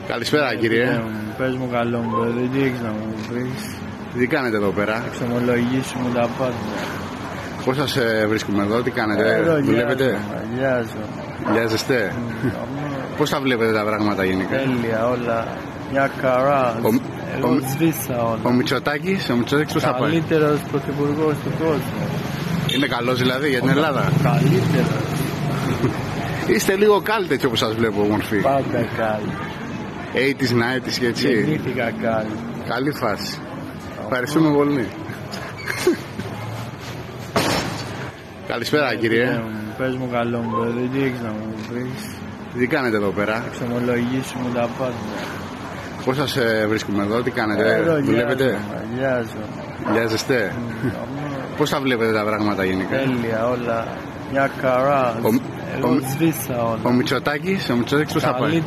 Καλησπέρα κύριε. Πες μου καλό μου παιδί, τι έχεις να μου πεις? Τι κάνετε εδώ πέρα? Εξομολογήσου μου τα πάντα. Πώς σας βρίσκουμε εδώ, τι κάνετε, δουλεύετε? Λιάζεστε? Πώς τα βλέπετε τα πράγματα γενικά? Τέλεια όλα, μια χαρά. Εγώ σβήσα όλα. Ο Μητσοτάκης πώς θα πάει? Καλύτερος πρωθυπουργός του κόσμου. Είναι καλός δηλαδή για την Ελλάδα? Καλύτερος. Είστε λίγο κάλτε έτσι όπως σας βλέπω μορφή. Πάντα κάλ. 80's, 90's και έτσι. Γεννήθηκα κάλ. Καλή φάση. Ευχαριστούμε πολύ. Καλησπέρα κύριε. Πες μου καλό μου παιδί, τι έχεις να μου πεις? Τι κάνετε εδώ πέρα? Εξομολογήσου μου τα πάντα. Πώς σας βρίσκουμε εδώ, τι κάνετε, δουλεύετε? Λιάζεστε? Πώς τα βλέπετε τα πράγματα γενικά? Τέλεια όλα, μια χαρά. Εγώ σβήσα όλα. Ο Μητσοτάκης πώς θα πάει?